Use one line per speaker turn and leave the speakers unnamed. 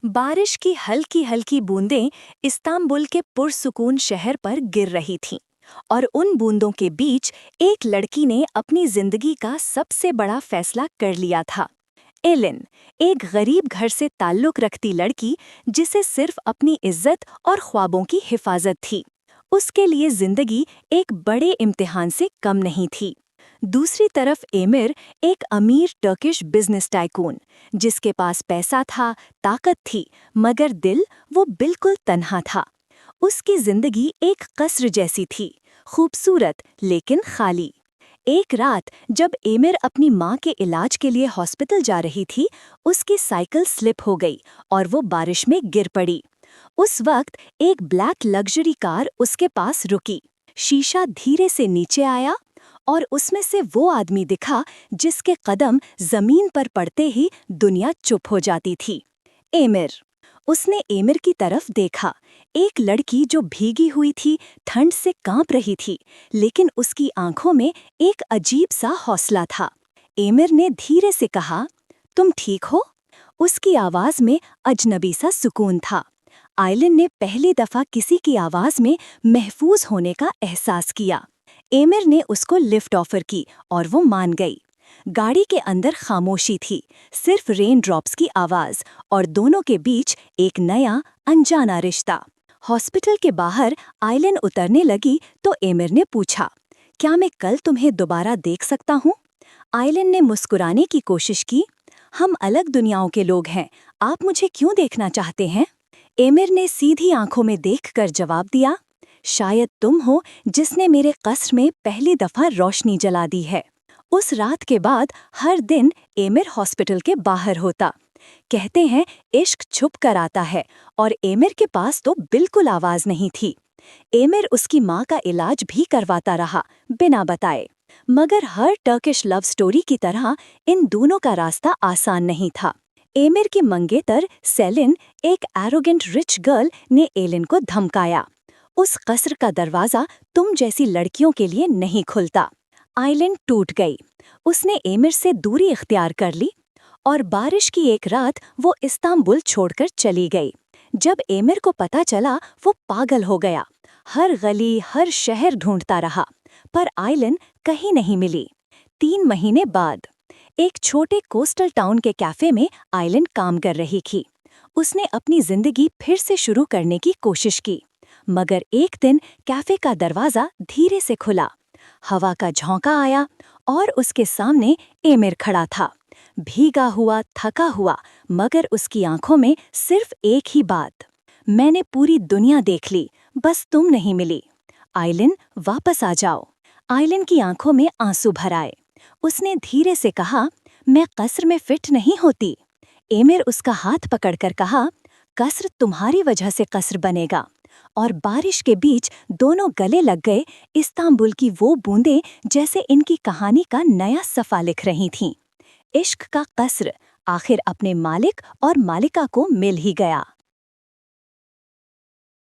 बारिश की हल्की हल्की बूंदें इस्तांबुल के पुरसुकून शहर पर गिर रही थीं और उन बूंदों के बीच एक लड़की ने अपनी जिंदगी का सबसे बड़ा फैसला कर लिया था। एलिन, एक गरीब घर से ताल्लुक रखती लड़की जिसे सिर्फ अपनी इज्जत और ख्वाबों की हिफाजत थी। उसके लिए जिंदगी एक बड़े इम्तिहान से कम नहीं थी। दूसरी तरफ एमिर, एक अमीर टर्किश बिजनेस टाइकून, जिसके पास पैसा था, ताकत थी, मगर दिल वो बिल्कुल तन्हा था। उसकी जिंदगी एक कसर जैसी थी, खूबसूरत लेकिन खाली। एक रात जब एमिर अपनी माँ के इलाज के लिए हॉस्पिटल जा रही थी, उसकी साइकिल स्लिप हो गई और वो बारिश में गिर पड़ी। उस वक्त एक ब्लैक लग्जरी कार उसके पास रुकी। शीशा धीरे से नीचे आया और उसमें से वो आदमी दिखा जिसके कदम जमीन पर पड़ते ही दुनिया चुप हो जाती थी। एमिर। उसने एमिर की तरफ देखा, एक लड़की जो भीगी हुई थी, ठंड से कांप रही थी, लेकिन उसकी आंखों में एक अजीब सा हौसला था। एमिर ने धीरे से कहा, तुम ठीक हो? उसकी आवाज में अजनबी सा सुकून था। आइलिन ने पहली दफा किसी की आवाज में महफूज होने का एहसास किया। एमिर ने उसको लिफ्ट ऑफर की और वो मान गई। गाड़ी के अंदर खामोशी थी, सिर्फ रेन ड्रॉप्स की आवाज और दोनों के बीच एक नया अनजाना रिश्ता। हॉस्पिटल के बाहर आइलिन उतरने लगी तो एमिर ने पूछा, क्या मैं कल तुम्हें दोबारा देख सकता हूँ? आइलिन ने मुस्कुराने की कोशिश की। हम अलग दुनियाओं के लोग हैं, आप मुझे क्यों देखना चाहते हैं? एमिर ने सीधी आंखों में देखकर जवाब दिया, शायद तुम हो जिसने मेरे कस्र में पहली दफा रोशनी जला दी है। उस रात के बाद हर दिन एमिर हॉस्पिटल के बाहर होता। कहते हैं इश्क छुप कर आता है और एमिर के पास तो बिल्कुल आवाज नहीं थी। एमिर उसकी माँ का इलाज भी करवाता रहा, बिना बताए। मगर हर टर्किश लव स्टोरी की तरह इन दोनों का रास्ता आसान नहीं था। एमिर की मंगेतर सेलिन, एक एरोगेंट रिच गर्ल, ने एलिन को धमकाया, उस कस्र का दरवाजा तुम जैसी लड़कियों के लिए नहीं खुलता। आइलिन टूट गई। उसने एमिर से दूरी इख्तियार कर ली और बारिश की एक रात वो इस्तांबुल छोड़कर चली गई। जब एमिर को पता चला, वो पागल हो गया। हर गली, हर शहर ढूंढता रहा, पर आइलिन कहीं नहीं मिली। 3 महीने बाद एक छोटे कोस्टल टाउन के कैफे में आइलिन काम कर रही थी। उसने अपनी जिंदगी फिर से शुरू करने की कोशिश की, मगर एक दिन कैफे का दरवाजा धीरे से खुला। हवा का झोंका आया और उसके सामने एमिर खड़ा था, भीगा हुआ, थका हुआ, मगर उसकी आंखों में सिर्फ एक ही बात, मैंने पूरी दुनिया देख ली, बस तुम नहीं मिली। आइलिन, वापस आ जाओ। आइलिन की आंखों में आंसू भर आए। उसने धीरे से कहा, मैं कस्र में फिट नहीं होती। एमिर उसका हाथ पकड़कर कहा, कस्र तुम्हारी वजह से कस्र बनेगा। और बारिश के बीच दोनों गले लग गए। इस्तांबुल की वो बूंदें जैसे इनकी कहानी का नया सफ़ा लिख रही थीं। इश्क का कस्र आखिर अपने मालिक और मालिका को मिल ही गया।